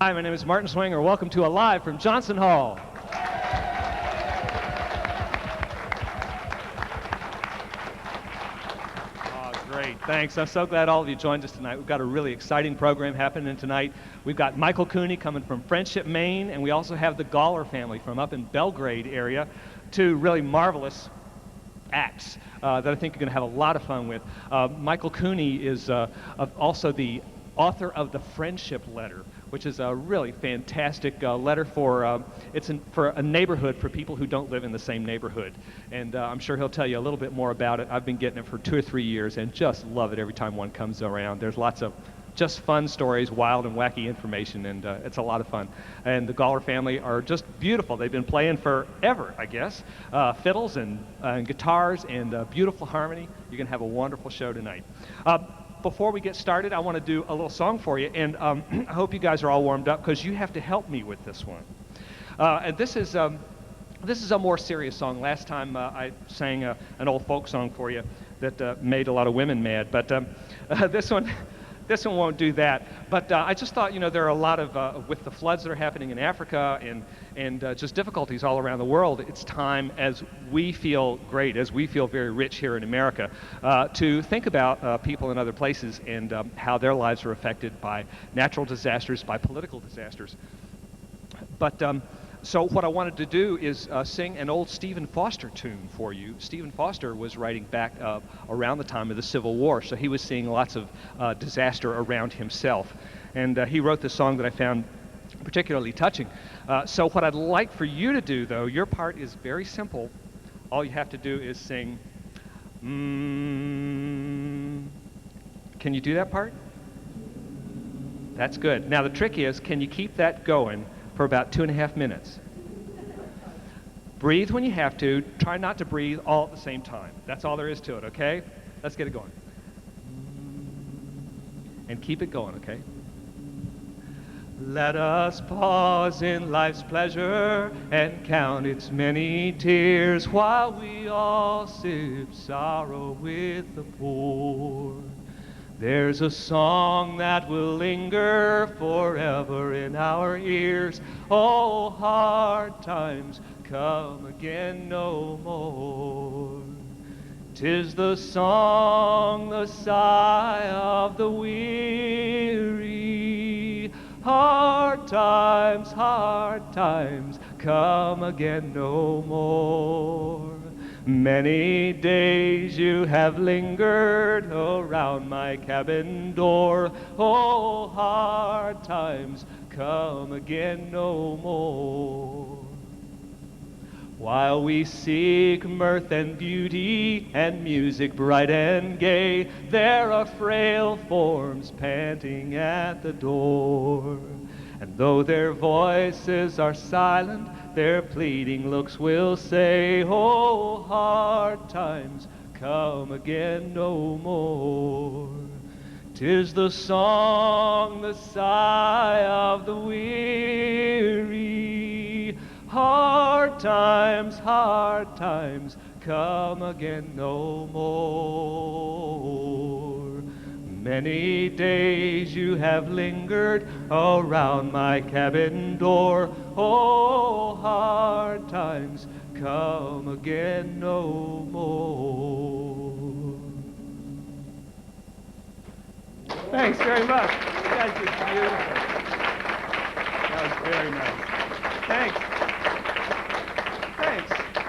Hi, my name is Martin Swinger. Welcome to a live from Johnson Hall. Oh, great. Thanks. I'm so glad all of you joined us tonight. We've got a really exciting program happening tonight. We've got Micheal Cooney coming from Friendship, Maine, and we also have the Gawler family from up in Belgrade area. Two really marvelous acts that I think you're going to have a lot of fun with. Micheal Cooney is also the author of the Friendship Letter, which is a really fantastic letter for for a neighborhood for people who don't live in the same neighborhood. And I'm sure he'll tell you a little bit more about it. I've been getting it for 2 or 3 years and just love it every time one comes around. There's lots of just fun stories, wild and wacky information, and it's a lot of fun. And the Gawler family are just beautiful. They've been playing forever, I guess. Fiddles and guitars and beautiful harmony. You're going to have a wonderful show tonight. Before we get started, I want to do a little song for you, and I hope you guys are all warmed up because you have to help me with this one. And this is a more serious song. Last time I sang an old folk song for you that made a lot of women mad, but this one won't do that. But I just thought, there are a lot of, with the floods that are happening in Africa and just difficulties all around the world, it's time, as we feel great, as we feel very rich here in America, to think about people in other places and how their lives are affected by natural disasters, by political disasters. But so what I wanted to do is sing an old Stephen Foster tune for you. Stephen Foster was writing back around the time of the Civil War, so he was seeing lots of disaster around himself. And he wrote this song that I found particularly touching. So what I'd like for you to do, though, your part is very simple. All you have to do is sing, Can you do that part? That's good. Now the trick is, can you keep that going for about 2.5 minutes? Breathe when you have to. Try not to breathe all at the same time. That's all there is to it, okay? Let's get it going. And keep it going, okay? Let us pause in life's pleasure and count its many tears while we all sip sorrow with the poor. There's a song that will linger forever in our ears. Oh, hard times come again no more. 'Tis the song, the sigh of the weary. Hard times come again no more. Many days you have lingered around my cabin door. Oh, hard times come again no more. While we seek mirth and beauty and music bright and gay, there are frail forms panting at the door. And though their voices are silent, their pleading looks will say, oh, hard times come again no more. 'Tis the song, the sigh of the weary. Hard times come again no more. Many days you have lingered around my cabin door. Oh, hard times come again no more. Thanks very much. You guys did beautiful. That was very nice. Thanks.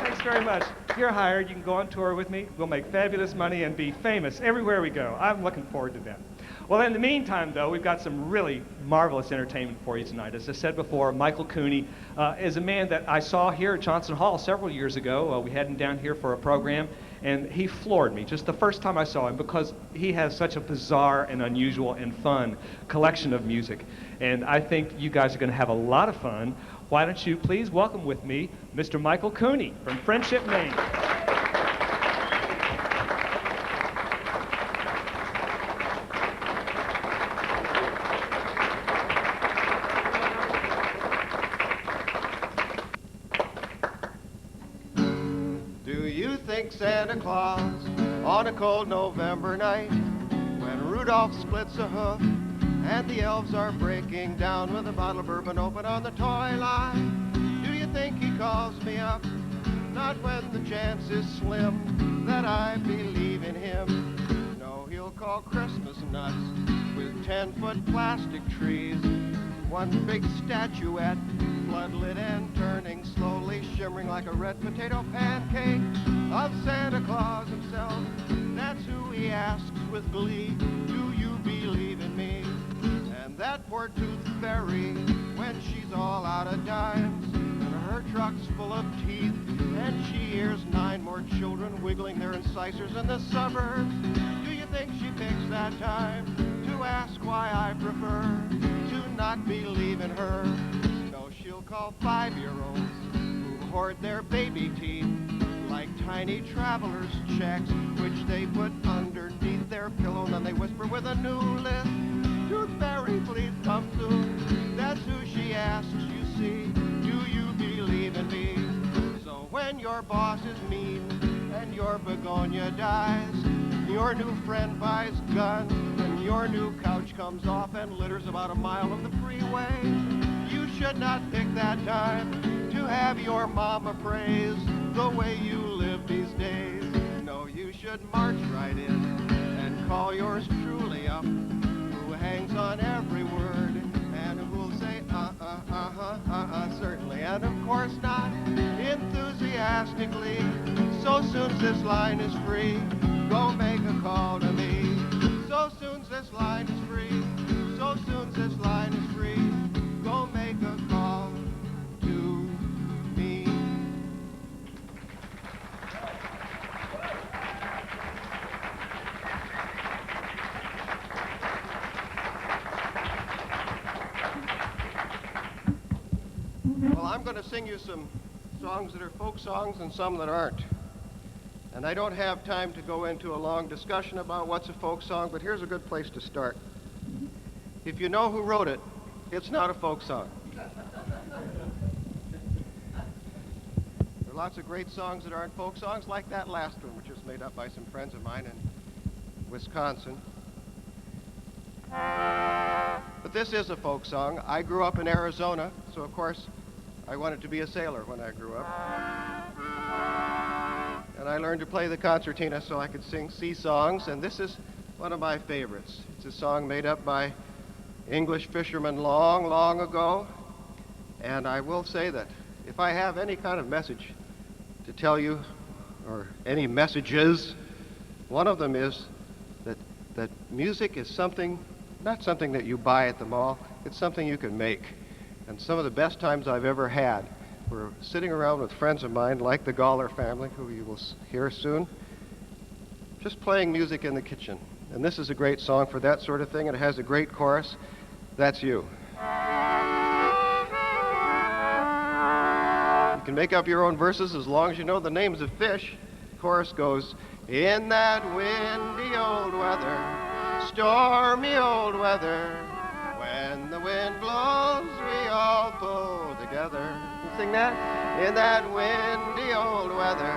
Thanks very much. You're hired. You can go on tour with me. We'll make fabulous money and be famous everywhere we go. I'm looking forward to that. Well, in the meantime, though, we've got some really marvelous entertainment for you tonight. As I said before, Micheal Cooney is a man that I saw here at Johnson Hall several years ago. We had him down here for a program, and he floored me just the first time I saw him because he has such a bizarre and unusual and fun collection of music. And I think you guys are going to have a lot of fun. Why don't you please welcome with me Mr. Micheal Cooney from Friendship, Maine. Do you think Santa Claus on a cold November night, when Rudolph splits a hoof and the elves are breaking down with a bottle of bourbon open on the toy line. Do you think he calls me up? Not when the chance is slim that I believe in him. No, he'll call Christmas nuts with 10-foot plastic trees, one big statuette, floodlit and turning slowly, shimmering like a red potato pancake of Santa Claus himself. That's who he asks with glee, do you believe in me? And that poor tooth fairy, when she's all out of dimes, and her truck's full of teeth, and she hears 9 more children wiggling their incisors in the suburbs, do you think she picks that time to ask why I prefer to not believe in her? No, she'll call 5-year-olds who hoard their baby teeth like tiny traveler's checks, which they put underneath their pillow, and then they whisper with a new lisp, Tooth Fairy, please come soon. That's who she asks, you see, do you believe in me? So when your boss is mean and your begonia dies, your new friend buys guns, and your new couch comes off and litters about a mile of the freeway, you should not pick that time to have your mama praise the way you live these days. No, you should march right in and call yours truly up, who hangs on every word and who will say certainly, and of course not enthusiastically. So soon as this line is free, go make a call to me. So soon as this line is free, so soon as this line is free, go make a call to me. Well, I'm going to sing you some songs that are folk songs and some that aren't. And I don't have time to go into a long discussion about what's a folk song, but here's a good place to start. If you know who wrote it, it's not a folk song. There are lots of great songs that aren't folk songs, like that last one, which was made up by some friends of mine in Wisconsin. But this is a folk song. I grew up in Arizona, so of course I wanted to be a sailor when I grew up. And I learned to play the concertina so I could sing sea songs, and this is one of my favorites. It's a song made up by English fishermen long, long ago. And I will say that if I have any kind of message to tell you, or any messages, one of them is that music is something, not something that you buy at the mall, it's something you can make. And some of the best times I've ever had were sitting around with friends of mine, like the Gawler family, who you will hear soon, just playing music in the kitchen. And this is a great song for that sort of thing, and it has a great chorus. That's you. You can make up your own verses as long as you know the names of fish. The chorus goes, in that windy old weather, stormy old weather, when the wind blows, we all pull together. You sing that? In that windy old weather,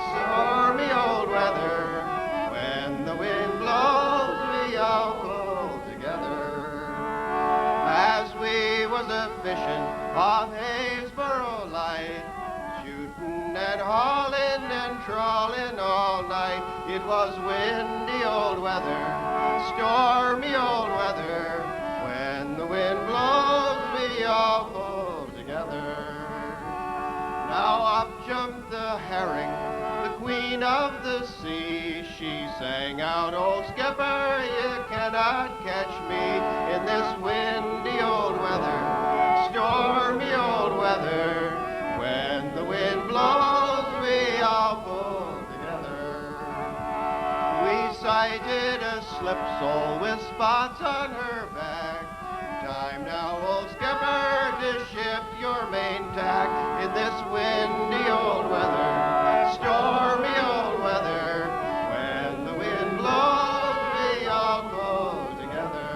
stormy old weather, when the wind blows, we all pull together. As we was a-fishing off Haysboro Light, shooting and hauling and trawling all night, it was windy old weather, stormy old weather, when the wind blows, we all pull together. Now up jumped the herring, the queen of the sea. She sang out, old skipper, you cannot catch me in this windy old weather, stormy old weather. When the wind blows, we all pull together. We sighted a slip-sole with spots on her back. Time now, old skipper, to shift your main tack in this windy old weather, stormy old weather. When the wind blows, we all go together.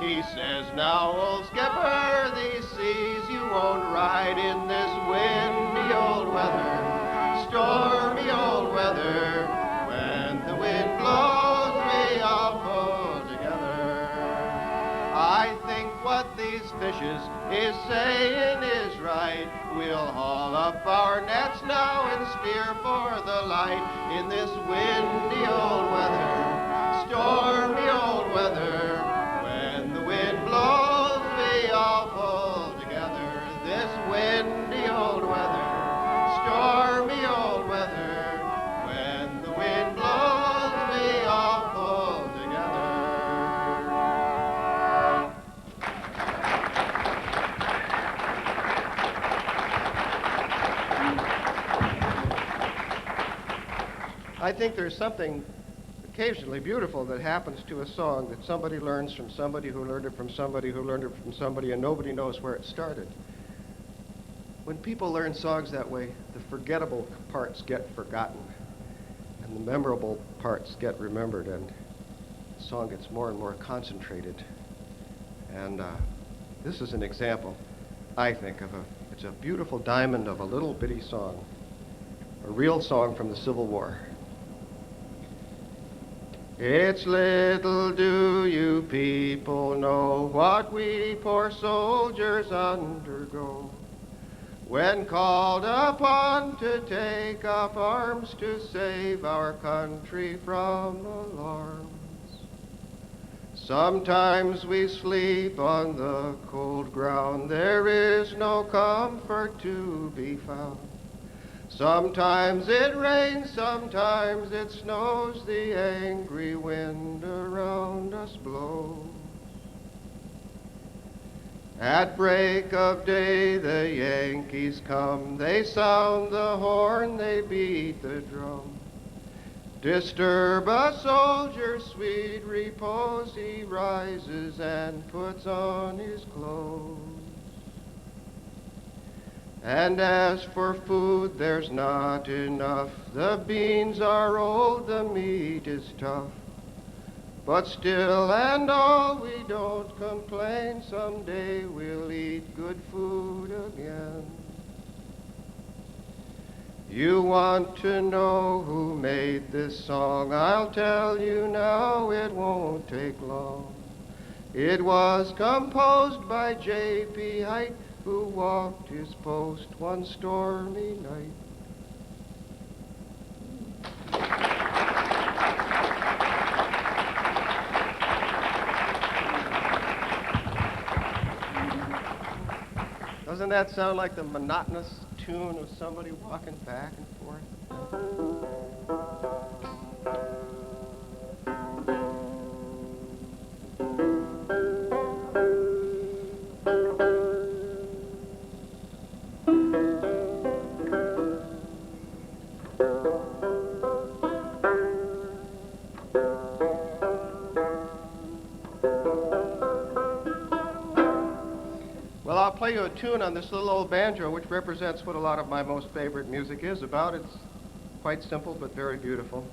He says, now, old skipper, these seas you won't ride in this windy old weather, stormy old weather. When the wind blows, we all pull together. I think what these fishes is saying is right. We'll haul up our nets now and steer for the light in this windy old weather, stormy old weather. When the wind blows, we all pull together. This windy old weather, stormy old weather. When the wind blows, we all pull together. I think there's something occasionally beautiful that happens to a song that somebody learns from somebody who learned it from somebody who learned it from somebody, and nobody knows where it started. When people learn songs that way, the forgettable parts get forgotten, and the memorable parts get remembered, and the song gets more and more concentrated. And this is an example, I think, it's a beautiful diamond of a little bitty song, a real song from the Civil War. It's little do you people know what we poor soldiers undergo when called upon to take up arms to save our country from alarms. Sometimes we sleep on the cold ground, there is no comfort to be found. Sometimes it rains, sometimes it snows, the angry wind around us blows. At break of day the Yankees come, they sound the horn, they beat the drum. Disturb a soldier's sweet repose, he rises and puts on his clothes. And as for food, there's not enough. The beans are old, the meat is tough. But still and all, we don't complain. Someday we'll eat good food again. You want to know who made this song? I'll tell you now, it won't take long. It was composed by J.P. Height, who walked his post one stormy night. Doesn't that sound like the monotonous tune of somebody walking back and forth? Well, I'll play you a tune on this little old banjo, which represents what a lot of my most favorite music is about. It's quite simple, but very beautiful.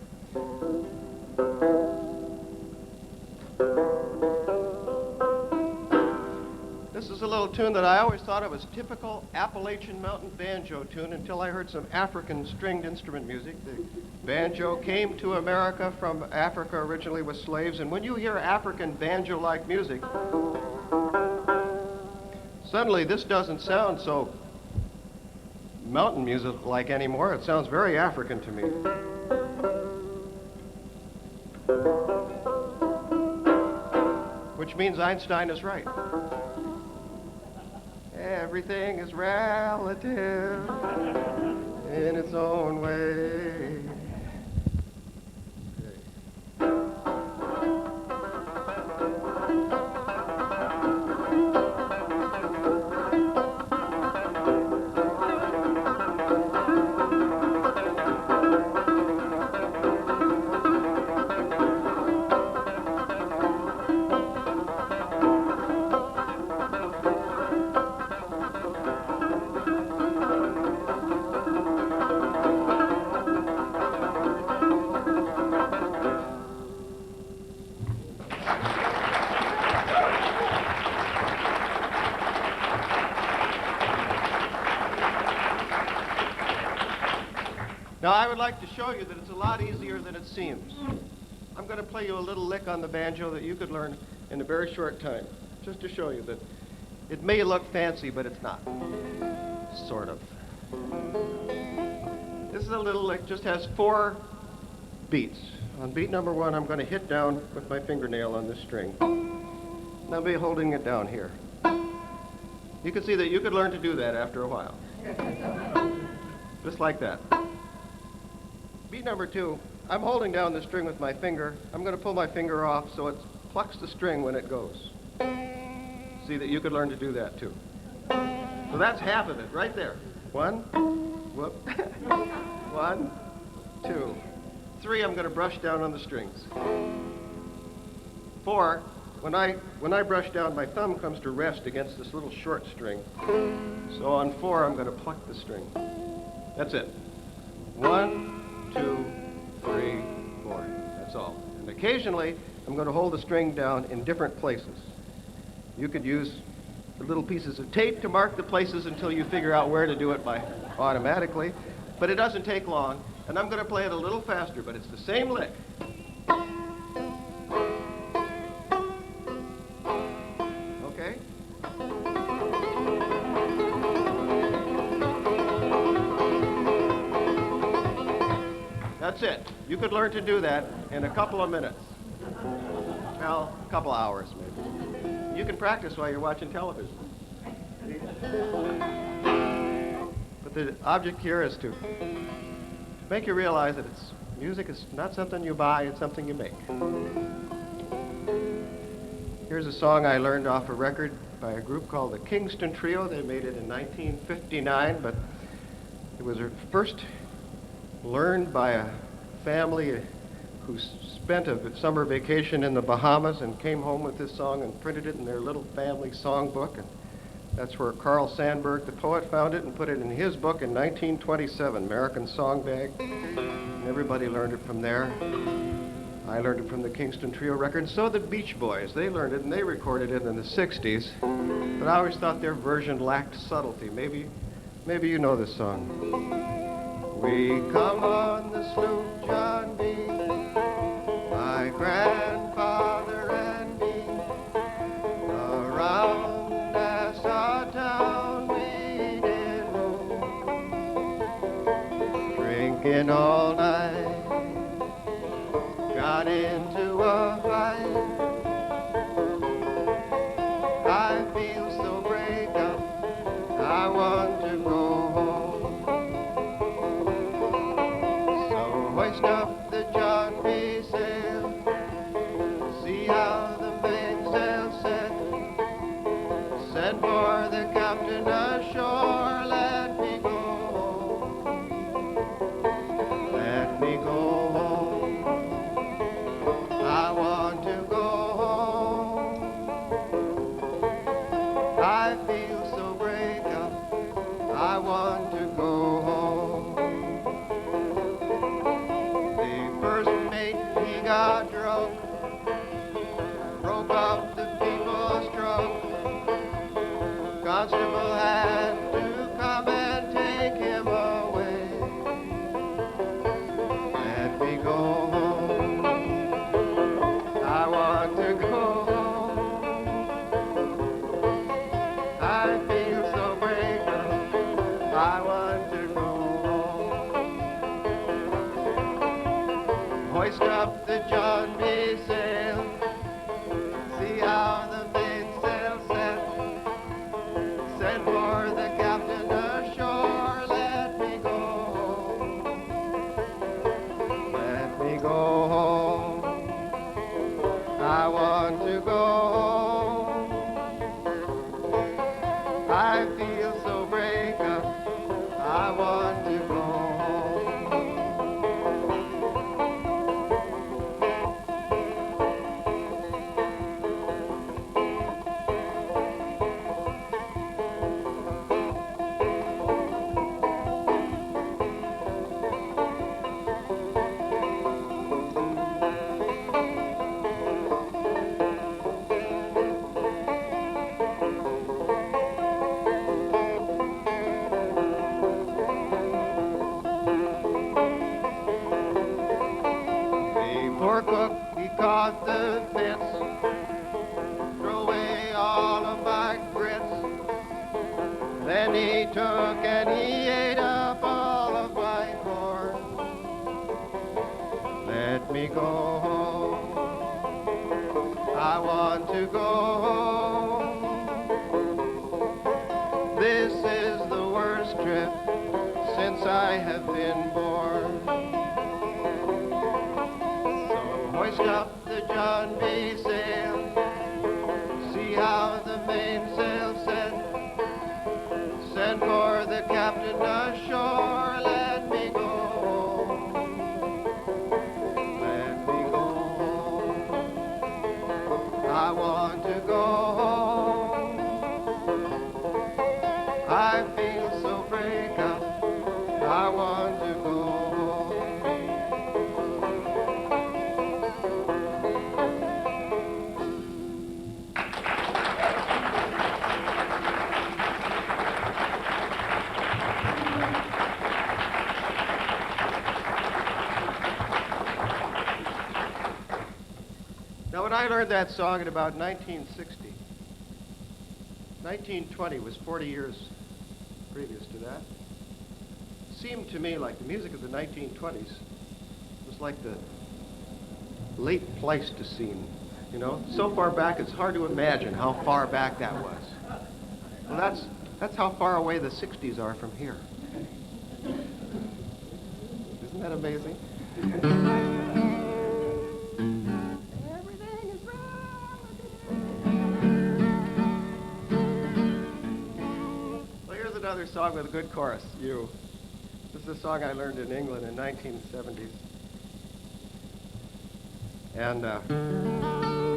This is a little tune that I always thought of as typical Appalachian mountain banjo tune until I heard some African stringed instrument music. The banjo came to America from Africa originally with slaves, and when you hear African banjo-like music, suddenly this doesn't sound so mountain music-like anymore. It sounds very African to me. Which means Einstein is right. Everything is relative in its own way. Now, I would like to show you that it's a lot easier than it seems. I'm going to play you a little lick on the banjo that you could learn in a very short time, just to show you that it may look fancy, but it's not. Sort of. This is a little lick, just has 4 beats. On beat number 1, I'm going to hit down with my fingernail on this string. And I'll be holding it down here. You can see that you could learn to do that after a while. Just like that. Beat number 2, I'm holding down the string with my finger. I'm going to pull my finger off so it plucks the string when it goes. See that you could learn to do that too. So that's half of it right there. 1, whoop, 1, 2, 3, I'm going to brush down on the strings. 4, when I brush down, my thumb comes to rest against this little short string. So on 4, I'm going to pluck the string. That's it. 1, 2, 3, 4. That's all. And occasionally, I'm going to hold the string down in different places. You could use the little pieces of tape to mark the places until you figure out where to do it by automatically. But it doesn't take long. And I'm going to play it a little faster, but it's the same lick. Okay? That's it. You could learn to do that in a couple of minutes. Well, a couple hours maybe. You can practice while you're watching television. But the object here is to make you realize that music is not something you buy, it's something you make. Here's a song I learned off a record by a group called the Kingston Trio. They made it in 1959, but it was first learned by a family who spent a summer vacation in the Bahamas and came home with this song and printed it in their little family songbook. And that's where Carl Sandburg, the poet, found it and put it in his book in 1927, American Song Bag. And everybody learned it from there. I learned it from the Kingston Trio record, and so the Beach Boys. They learned it and they recorded it in the 60s. But I always thought their version lacked subtlety. Maybe you know this song. We come on the sloop John B., my grandfather and me, around Nassau town we did roam, drinking all night, got into a fight. I feel so break up, I want to go home. So hoist up the John B. sail, see how the mainsail set. Send for the captain ashore, let me go home. Let me go home. I want to go home. I feel so break up, I want to go home. The first mate, he got drunk, broke up the people's trunk. Constable had to come and take him away. Let me go home. I want to go home. I feel so break up, I want to go home. Hoist up the John B. sail, see how the mainsail set. Send for the captain ashore, let me go home. Let me go home. I want to go home. I feel so break up, I want to go home. bought the fence, threw away all of my grits. Then he took and he ate up all of my corn. Let me go home. I want to go home. This is the worst trip since I have been born. So hoist up the John B. sail, see how the mainsail set. Send for the captain ashore, let me go home. Let me go home. I want to go home. I feel so break up. I want to go home. Now, when I learned that song in about 1960, 1920 was 40 years previous to that. It seemed to me like the music of the 1920s was like the late Pleistocene, you know? So far back, it's hard to imagine how far back that was. Well, that's how far away the 60s are from here. Isn't that amazing? Another song with a good chorus, You. This is a song I learned in England in 1970s. And I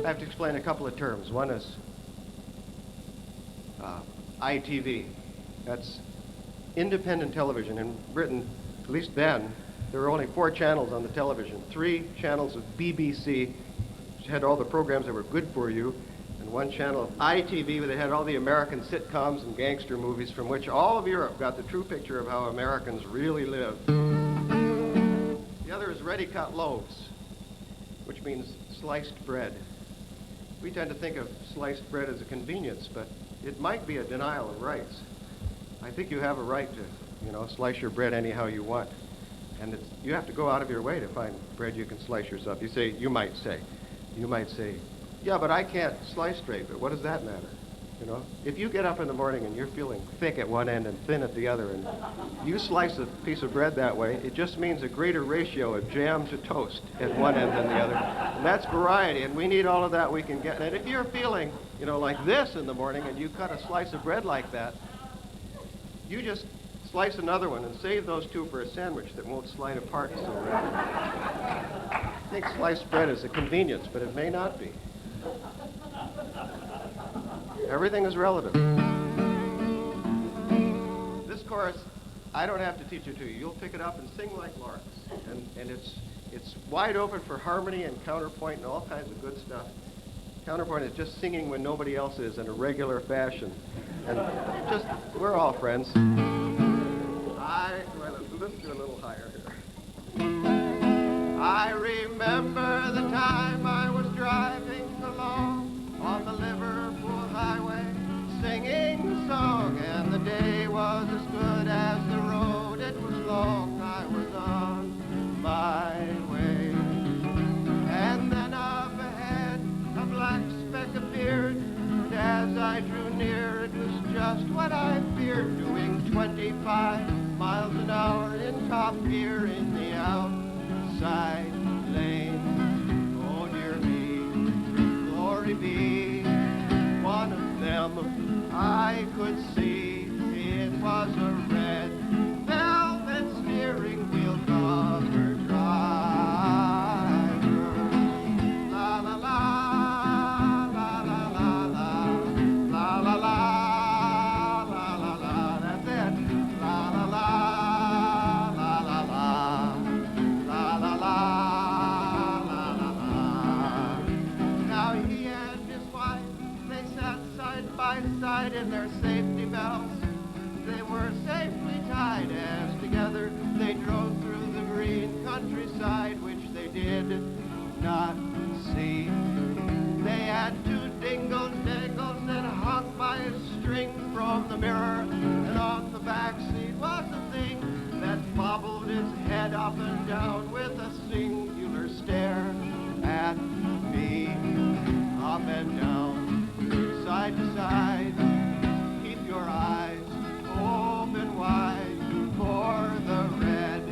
have to explain a couple of terms. One is ITV. That's independent television. In Britain, at least then, there were only 4 channels on the television. 3 channels of BBC, which had all the programs that were good for you, and 1 channel of ITV where they had all the American sitcoms and gangster movies from which all of Europe got the true picture of how Americans really live. The other is ready-cut loaves, which means sliced bread. We tend to think of sliced bread as a convenience, but it might be a denial of rights. I think you have a right to, slice your bread anyhow you want. And you have to go out of your way to find bread you can slice yourself. You might say, yeah, but I can't slice straight, but what does that matter? If you get up in the morning and you're feeling thick at one end and thin at the other, and you slice a piece of bread that way, it just means a greater ratio of jam to toast at one end than the other. And that's variety, and we need all of that we can get. And if you're feeling, like this in the morning, and you cut a slice of bread like that, you just slice another one and save those 2 for a sandwich that won't slide apart so rapidly. I think sliced bread is a convenience, but it may not be. Everything is relative. This chorus, I don't have to teach it to you. You'll pick it up and sing like larks. And it's wide open for harmony and counterpoint and all kinds of good stuff. Counterpoint is just singing when nobody else is in a regular fashion. And we're all friends. Let's do a little higher here. I remember the time I was driving along on the Liverpool highway, singing the song, and the day was as good as the road. It was long, I was on my way. And then up ahead, a black speck appeared, and as I drew near, it was just what I feared, doing 25 miles an hour in top gear in the outside lane. Oh dear me, glory be, one of them I could see. It was a red velvet steering wheel covered driver. La la la, la la la la, la la la, la la la, that's it. La la la, la la la, la la la, la la la. Now he and his wife, they sat side by side in their safety belts. They were safely tied as together they drove through the green countryside, which they did not see. They had two dingle-dangles that hung by a string from the mirror, and on the back seat was a thing that bobbled his head up and down with a singular stare at me. Up and down, side to side, keep your eyes open wide for the red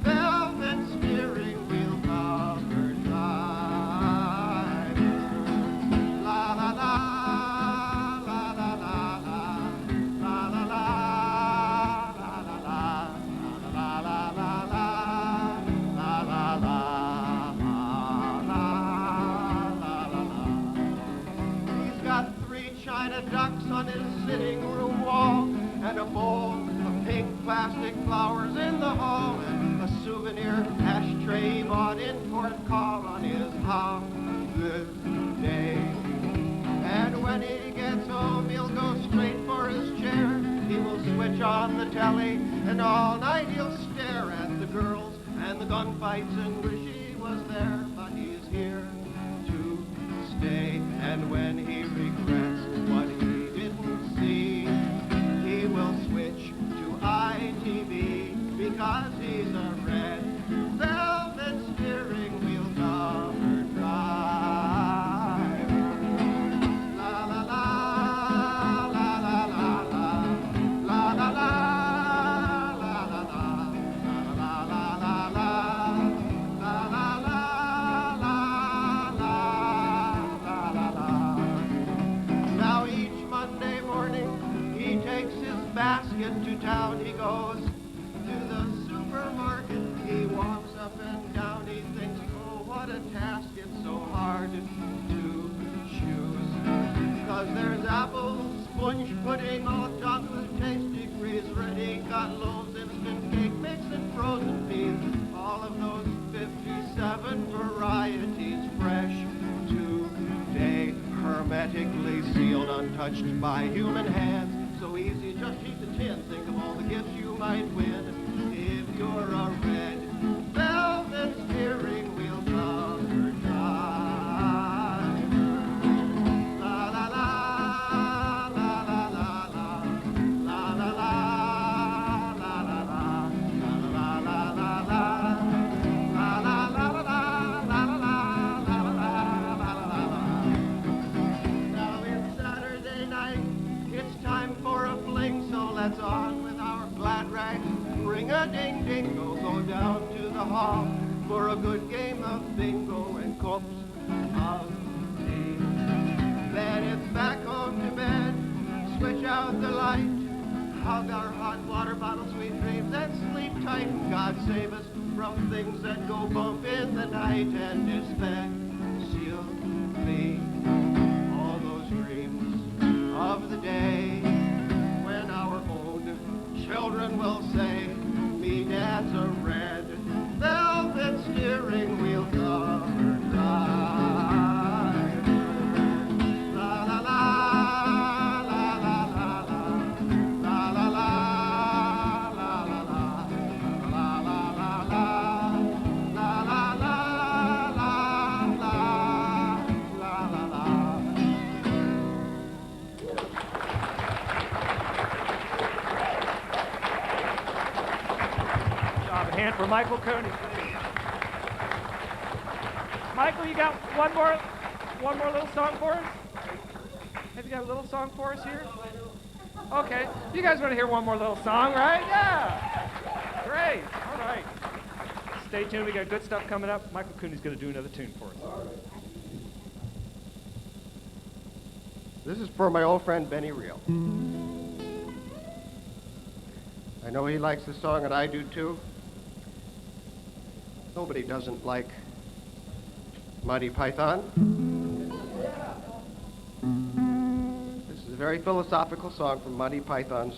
velvet steering wheel covered drive. La la la, la la la la, la la la, la la la, la la la la, la la la. He's got 3 china ducks on his sitting room wall, and a bowl of pink plastic flowers in the hall, and a souvenir ashtray he bought in Port Call on his holiday. And when he gets home, he'll go straight for his chair. He will switch on the telly, and all night he'll stare at the girls and the gunfights and wish he was there. But he's here to stay, and when he regrets what he didn't see, he will switch to ITV, because he's a red velvet steering wheel covered drive. La la la, la la la la, la la la, la la la, la la la la, la la la, la la la. Now each Monday morning he takes his basket to town. He goes to the supermarket. He walks up and down. He thinks, oh, what a task. It's so hard to choose. Because there's apples, sponge pudding, all chocolate tasty creams, ready cut loaves, instant cake mix, and frozen peas. All of those 57 varieties fresh today, hermetically sealed, untouched by human hands. So easy, just heat the tin. Think of all the gifts you might win if you're a red velvet steering wheel covered drive. La la la, la la la la, la la la, la la la, la la la la, la la la la, la la la. Now it's Saturday night. It's time for a fling, so let's on with our glad rags. Ring-a-ding-dingo, go down to the hall for a good game of bingo and cups of tea. Then it's back home to bed, switch out the light, hug our hot water bottle, sweet dreams, and sleep tight. God save us from things that go bump in the night, and especially all those dreams of the day when our own children will say, me dad's a red velvet steering wheel covered drive. La la la, la la la la, la la la, la la la, la la la la, la la la, la la la. A hand for Micheal Cooney. Michael, you got one more little song for us? Have you got a little song for us here? Okay. You guys want to hear one more little song, right? Yeah. Great. All right. Stay tuned. We got good stuff coming up. Micheal Cooney's going to do another tune for us. This is for my old friend Benny Reel. I know he likes the song, and I do too. Nobody doesn't like Monty Python. This is a very philosophical song from Monty Python's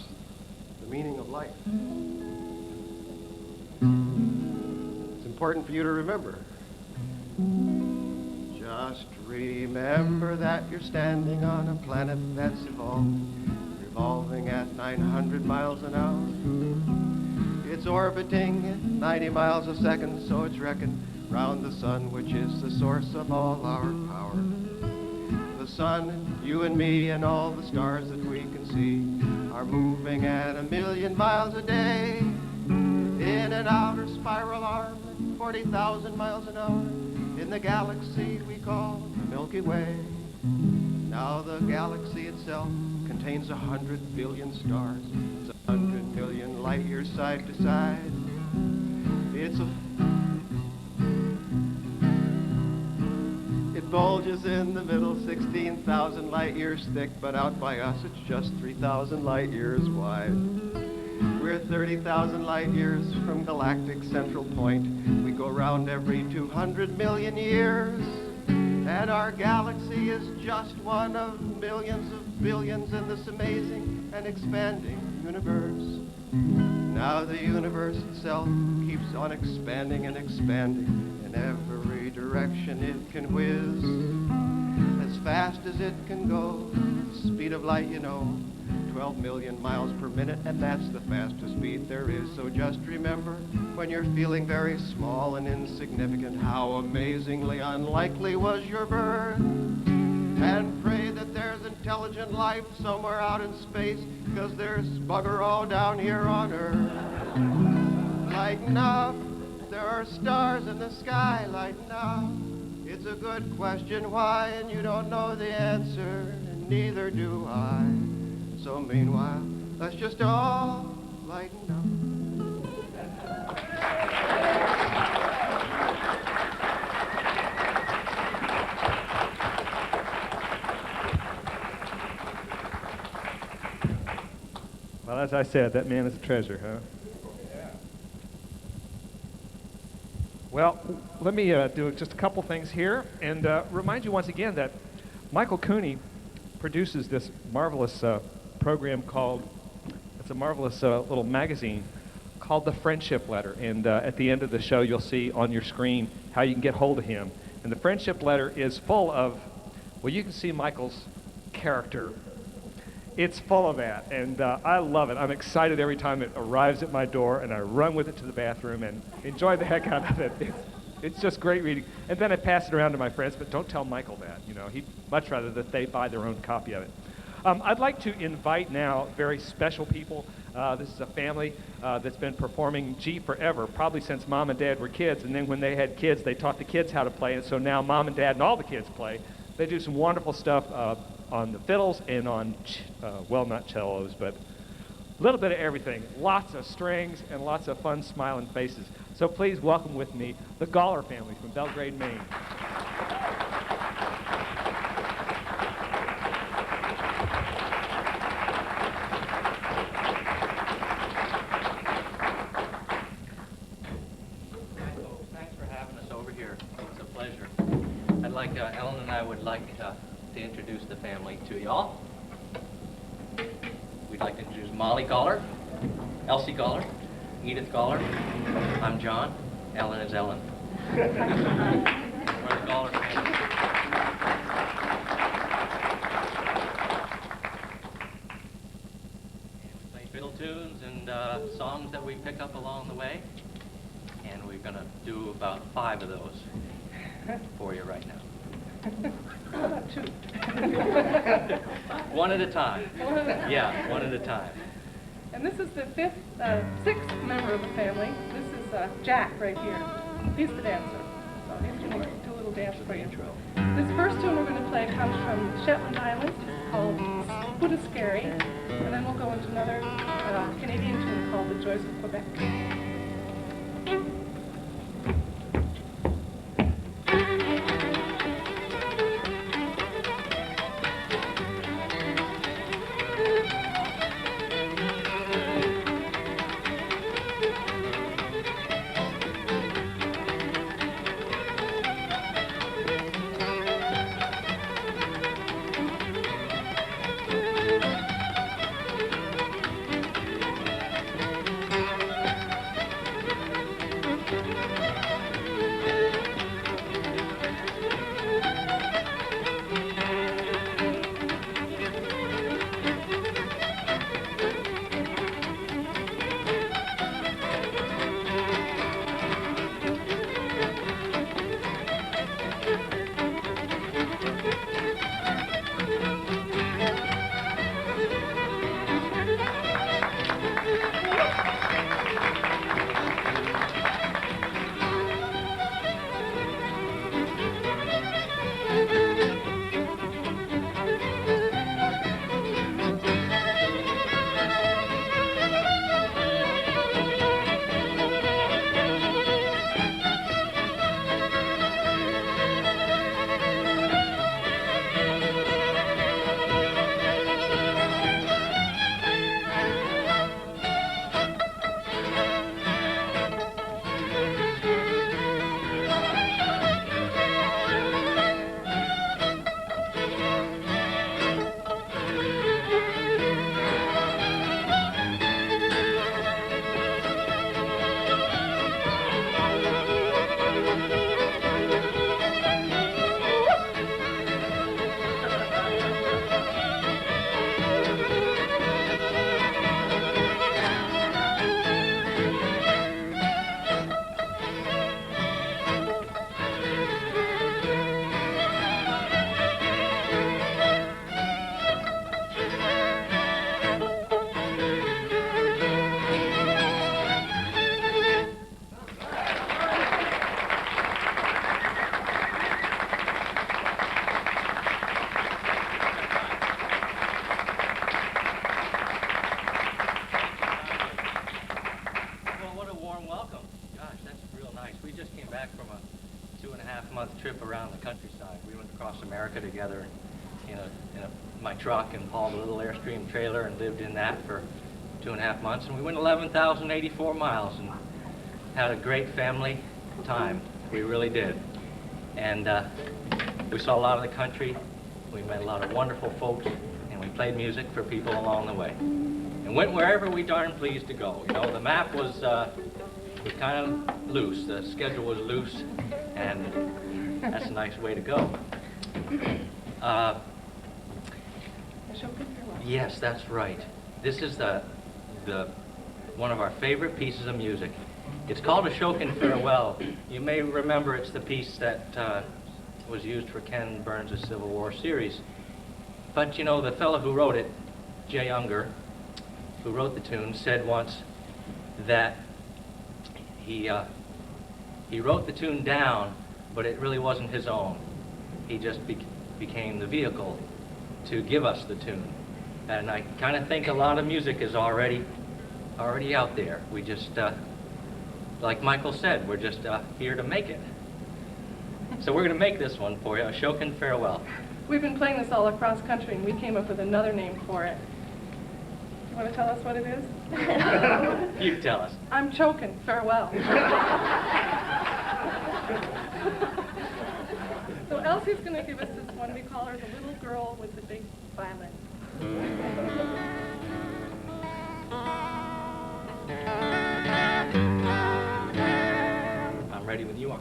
The Meaning of Life. It's important for you to remember. Just remember that you're standing on a planet that's revolving at 900 miles an hour. It's orbiting at 90 miles a second, so it's reckoned round the sun, which is the source of all our power. The sun, you and me, and all the stars that we can see are moving at 1,000,000 miles a day in an outer spiral arm at 40,000 miles an hour in the galaxy we call the Milky Way. Now the galaxy itself contains 100 billion stars. It's 100 million light years side to side. It bulges in the middle, 16,000 light years thick, but out by us it's just 3,000 light years wide. We're 30,000 light years from galactic central point. We go round every 200 million years, and our galaxy is just one of millions of billions in this amazing and expanding universe. Now the universe itself keeps on expanding and expanding in every direction it can whiz, as fast as it can go. The speed of light, 12 million miles per minute, and that's the fastest speed there is. So just remember, when you're feeling very small and insignificant, how amazingly unlikely was your birth. And pray that there's intelligent life somewhere out in space, because there's bugger all down here on Earth. Lighten up, there are stars in the sky, lighten up. It's a good question why, and you don't know the answer, and neither do I. So meanwhile, let's just all lighten up. Well, as I said, that man is a treasure, huh? Well, let me do just a couple things here and remind you once again that Micheal Cooney produces this marvelous program called, it's a marvelous little magazine called The Friendship Letter. And at the end of the show, you'll see on your screen how you can get hold of him. And the Friendship Letter is full of, well, you can see Michael's character. It's full of that, and I love it. I'm excited every time it arrives at my door, and I run with it to the bathroom and enjoy the heck out of it. It's just great reading. And then I pass it around to my friends, but don't tell Michael that. He'd much rather that they buy their own copy of it. I'd like to invite now very special people. This is a family that's been performing forever, probably since Mom and Dad were kids, and then when they had kids, they taught the kids how to play, and so now Mom and Dad and all the kids play. They do some wonderful stuff on the fiddles and on, well, not cellos, but a little bit of everything. Lots of strings and lots of fun smiling faces. So please welcome with me the Gawler family from Belgrade, Maine. Thanks for having us over here. It's a pleasure. Ellen and I would like to introduce the family to y'all. We'd like to introduce Molly Gawler, Elsie Gawler, Edith Gawler. I'm John. Ellen is Ellen. We're the Gawler family. And we play fiddle tunes and songs that we pick up along the way. And we're going to do about 5 of those for you right now. How about 2? One at a time. Yeah, one at a time. And this is the 6th member of the family. This is Jack right here. He's the dancer. So he's going to do a little dance for you. This first tune we're going to play comes from the Shetland Islands. It's called Buddha Scary. And then we'll go into another Canadian tune called The Joys of Quebec. We just came back from a 2.5-month trip around the countryside. We went across America together in my truck and hauled a little Airstream trailer and lived in that for 2.5 months. And we went 11,084 miles and had a great family time. We really did. And we saw a lot of the country. We met a lot of wonderful folks, and we played music for people along the way. And went wherever we darn pleased to go. You know, the map was kind of loose. The schedule was loose, and that's a nice way to go. Yes, that's right. This is the one of our favorite pieces of music. It's called Ashokan Farewell. You may remember it's the piece that was used for Ken Burns' Civil War series. But you know, the fellow who wrote it, Jay Unger, who wrote the tune, said once that he wrote the tune down, but it really wasn't his own. He just became the vehicle to give us the tune. And I kind of think a lot of music is already out there. We just, like Michael said, we're just here to make it. So we're going to make this one for you, Ashokan Farewell. We've been playing this all across country, and we came up with another name for it. You want to tell us what it is? You tell us. I'm choking. Farewell. So Elsie's going to give us this one. We call her the little girl with the big violin. I'm ready when you are.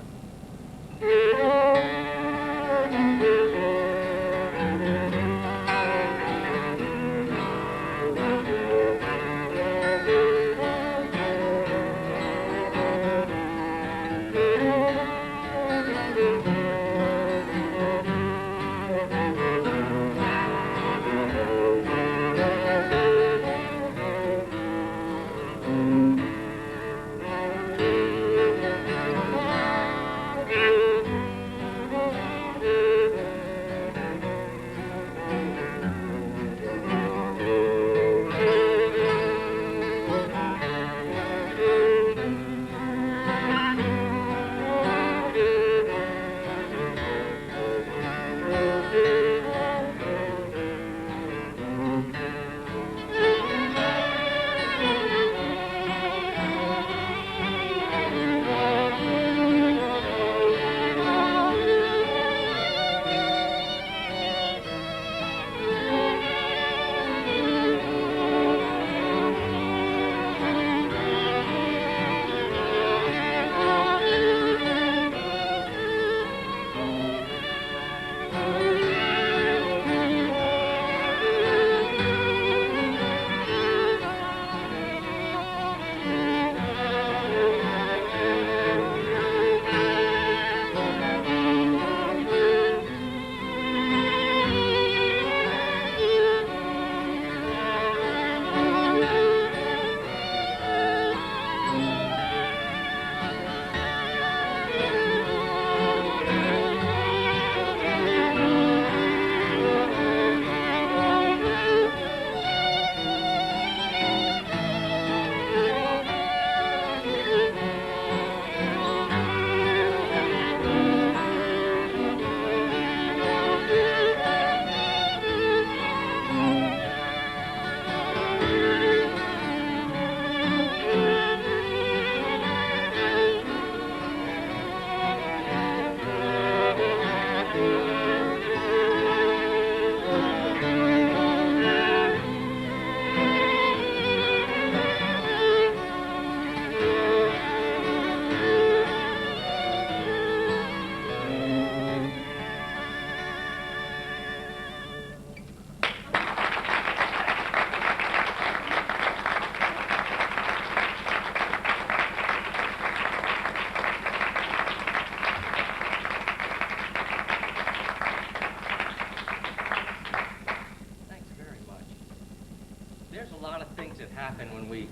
When we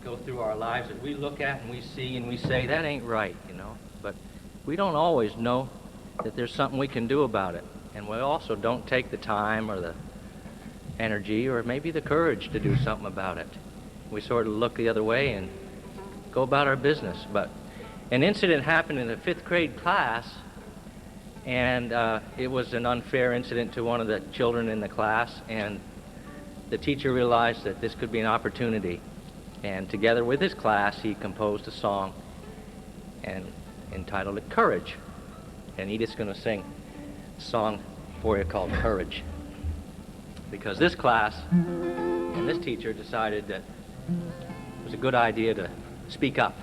go through our lives that we look at and we see and we say, that ain't right, you know. But we don't always know that there's something we can do about it. And we also don't take the time or the energy or maybe the courage to do something about it. We sort of look the other way and go about our business. But An incident happened in the 5th grade class, and it was an unfair incident to one of the children in the class, and the teacher realized that this could be an opportunity, and together with his class he composed a song and entitled it Courage. And Edith's going to sing a song for you called Courage, because this class and this teacher decided that it was a good idea to speak up.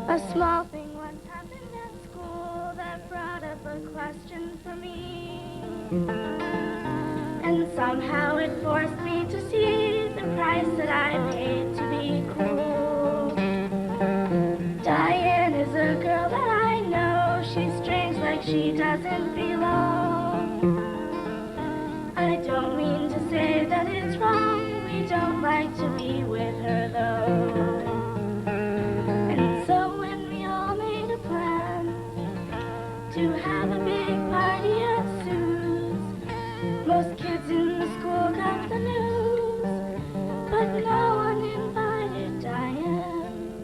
A small thing once happened at school that brought up a question for me. And somehow it forced me to see the price that I paid to be cool. Diane is a girl that I know. She's strange like she doesn't belong. I don't mean to say that it's wrong. We don't like to be with her though. To have a big party at Sue's. Most kids in the school got the news, but no one invited Diane.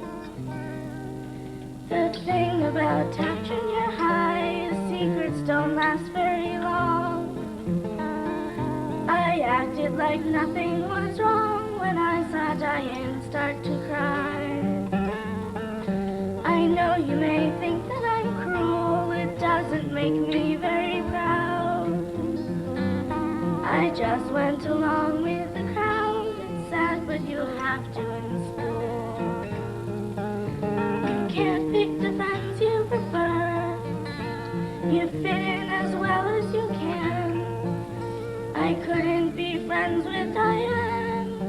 The thing about Taft Junior High, the secrets don't last very long. I acted like nothing was wrong when I saw Diane start to cry. I know you may think that I'm cruel, it doesn't make me very proud. I just went along with the crowd. It's sad, but you'll have to in school. You can't pick the friends you prefer. You fit in as well as you can. I couldn't be friends with Diane,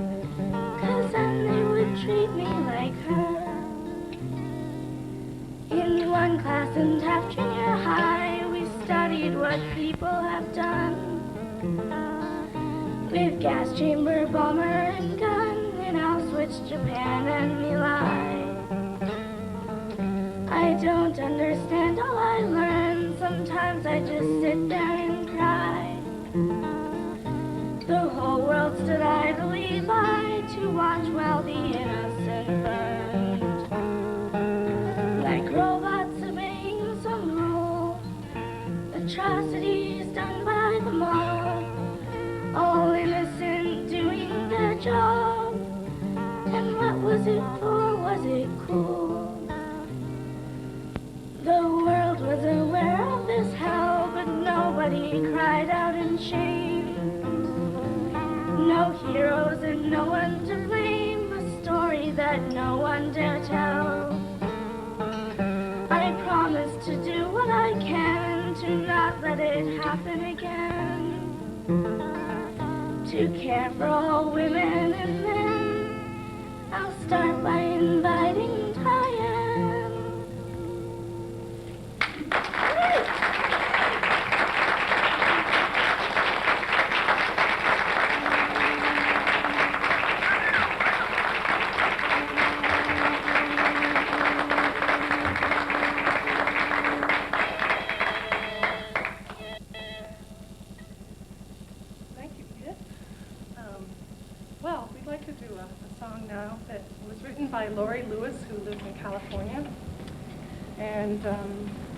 'cause then they would treat me like her. In one class in Taft Junior High, we studied what people have done. With gas chamber, bomber, and gun in Auschwitz, Japan, and My Lai. I don't understand all I learn. Sometimes I just sit there and cry. The whole world stood idly by to watch while the innocent burned. Like robots obeying some rule, atrocities done by the mob, all innocent doing their job. And what was it for? Was it cool? The world was aware of this hell, but nobody cried out in shame. No heroes and no one to blame, a story that no one dare tell. I promise to do what I can to not let it happen again. To care for all women and men, I'll start by inviting Diane. Well, we'd like to do a song now that was written by Lori Lewis, who lives in California. And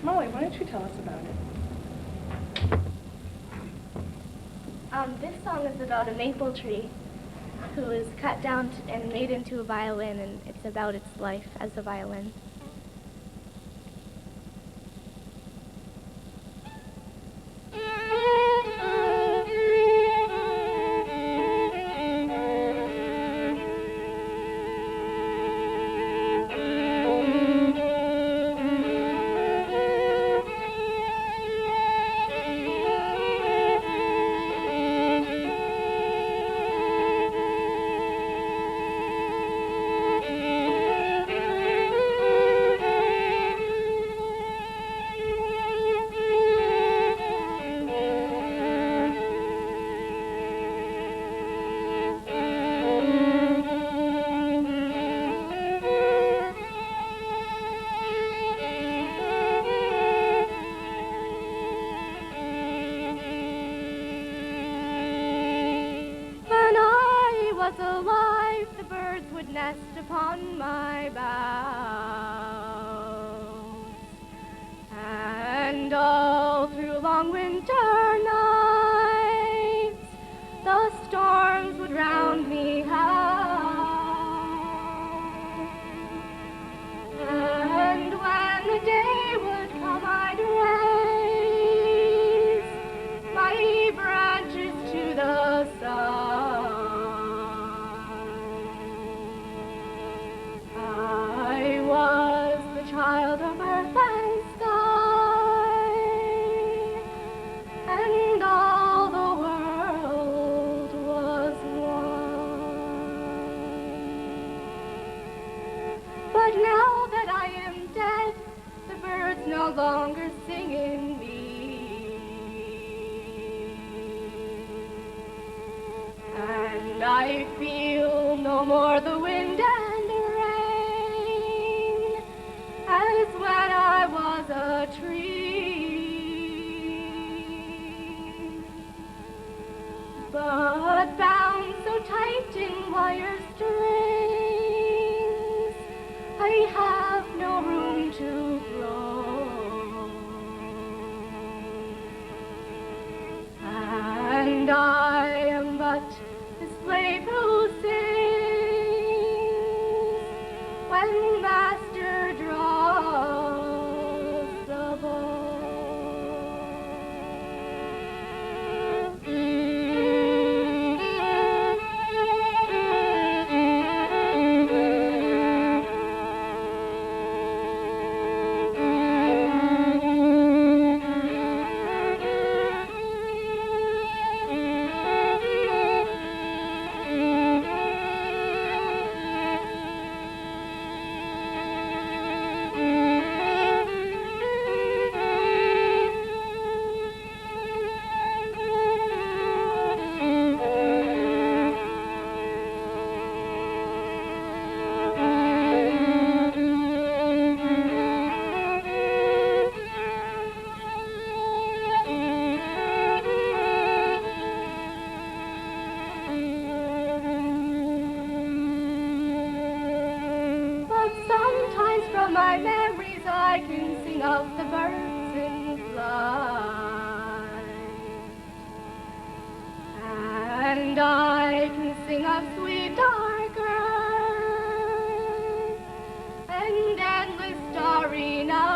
Molly, why don't you tell us about it? This song is about a maple tree who is cut down and made into a violin, and it's about its life as a violin. long winter nights, the storms would round me hide. And when the day would come, I'd raise my branches to the sun. I was the child of earth and sky, and all the world was one. But now that I am dead, the birds no longer sing in me. And I feel no more the wind and rain as when I was a tree. But bound so tight in wire strings, I have no room to grow. And I am but the slave who sings when master draws the bow. My memories I can sing of the birds in flight, and I can sing of sweet dark earth and endless starry nights.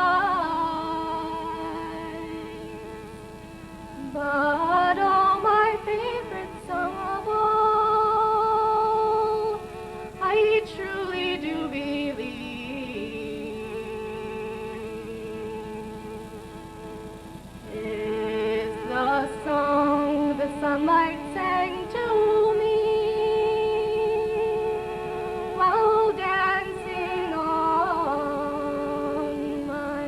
But oh, my favorite song of all, I truly do believe the song the sunlight sang to me while dancing on my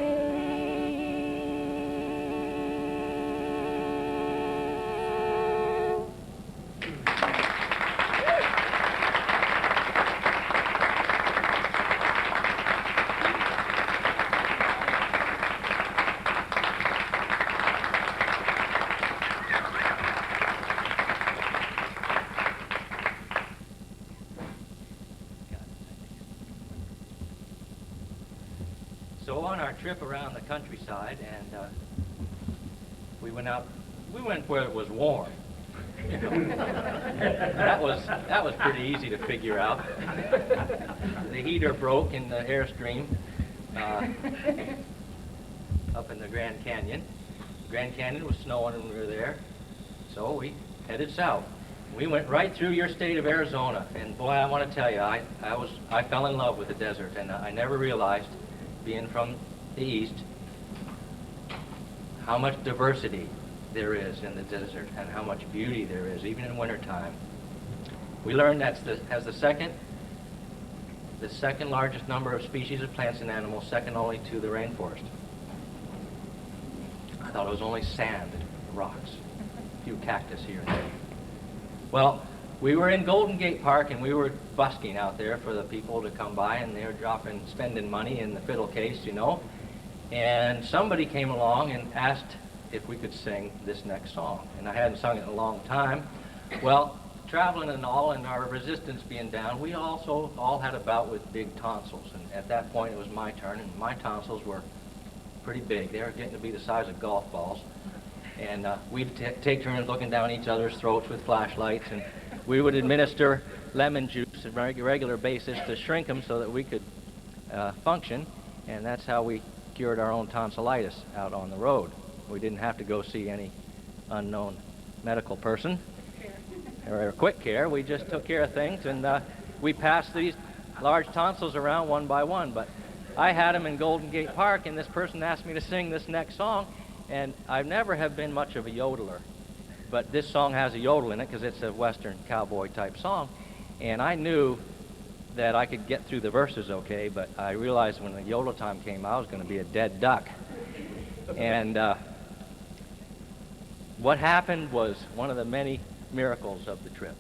So on our trip around the countryside, and we went where it was warm. You know. that was pretty easy to figure out. The heater broke in the airstream up in the Grand Canyon. Grand Canyon was snowing when we were there, so we headed south. We went right through your state of Arizona, and boy, I want to tell you, I fell in love with the desert, and I never realized, being from the east, how much diversity there is in the desert and how much beauty there is, even in wintertime. We learned that has the second largest number of species of plants and animals, second only to the rainforest. I thought it was only sand and rocks, a few cactus here and there. Well, we were in Golden Gate Park, and we were busking out there for the people to come by, and they were spending money in the fiddle case, you know. And somebody came along and asked if we could sing this next song. And I hadn't sung it in a long time. Well, traveling and all, and our resistance being down, we also all had a bout with big tonsils. And at that point, it was my turn, and my tonsils were pretty big. They were getting to be the size of golf balls. And we'd take turns looking down each other's throats with flashlights, and we would administer lemon juice on a regular basis to shrink them so that we could function, and that's how we cured our own tonsillitis out on the road. We didn't have to go see any unknown medical person or quick care. We just took care of things, and we passed these large tonsils around one by one. But I had them in Golden Gate Park, and this person asked me to sing this next song, and I never have been much of a yodeler, but this song has a yodel in it because it's a Western cowboy type song, and I knew that I could get through the verses okay, but I realized when the yodel time came, I was going to be a dead duck. And what happened was one of the many miracles of the trip.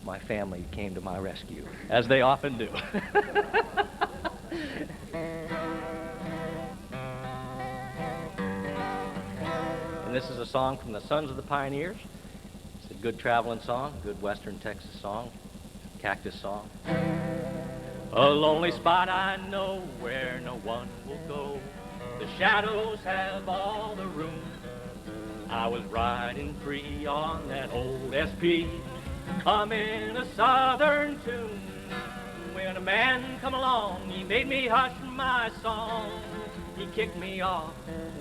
My family came to my rescue, as they often do. And this is a song from the Sons of the Pioneers. It's a good traveling song, good Western Texas song, cactus song. A lonely spot I know where no one will go. The shadows have all the room. I was riding free on that old SP, humming a southern tune. When a man come along, he made me hush my song. He kicked me off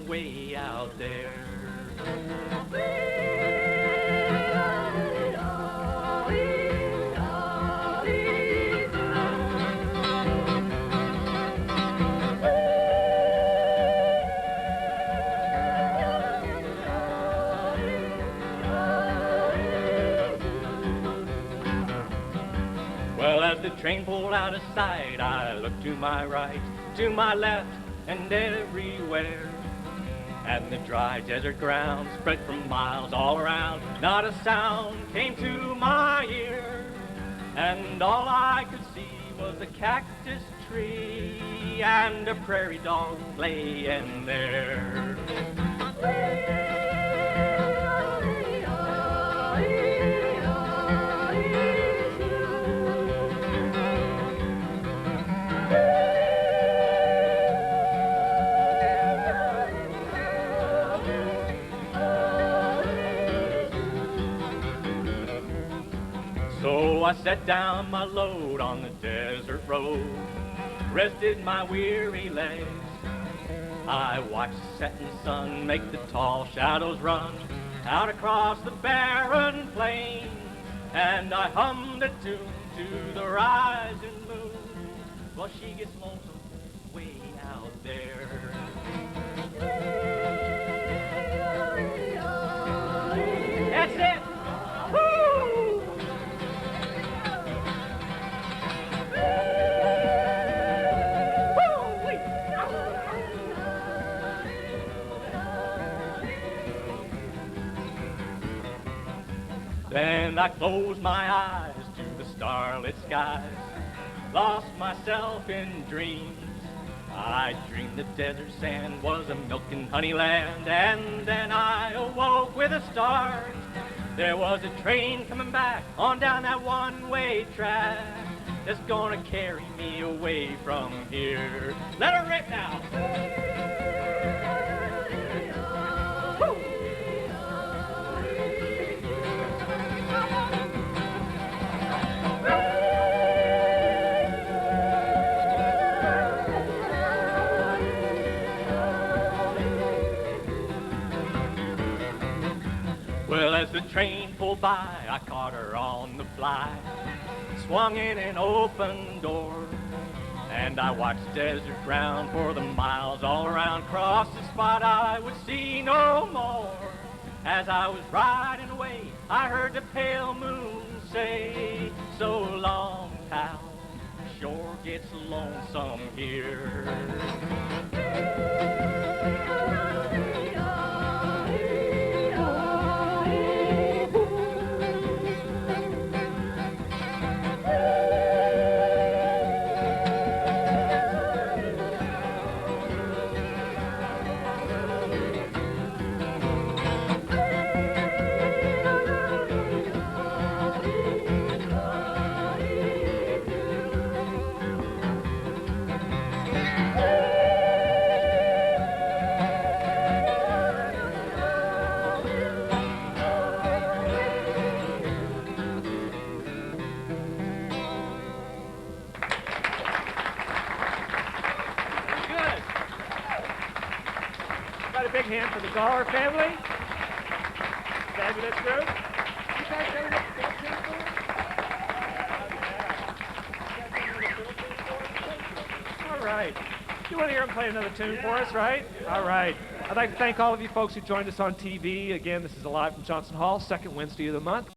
way out there. Well, as the train pulled out of sight, I looked to my right, to my left, and everywhere. And the dry desert ground spread for miles all around. Not a sound came to my ear, and all I could see was a cactus tree and a prairie dog laying there. So I set down my load on the desert road, rested my weary legs. I watched the setting sun make the tall shadows run out across the barren plain, and I hummed a tune to the rising moon. Well, she gets lonesome way out there. That's it. Woo! Then I closed my eyes to the starlit skies, lost myself in dreams. I dreamed the desert sand was a milk and honey land, and then I awoke with a start. There was a train coming back on down that one-way track that's gonna carry me away from here. Let her rip now. Well, as the train pulled by, I caught her on the fly, swung in an open door, and I watched the desert ground for the miles all around. Cross the spot I would see no more. As I was riding away, I heard the pale moon say, "So long, pal, sure gets lonesome here." big hand for the Gawler family. Fabulous group. You guys got enough fill tune for us? All right. You want to hear them play another tune for us, right? All right. I'd like to thank all of you folks who joined us on TV. Again, this is a live from Johnson Hall, second Wednesday of the month.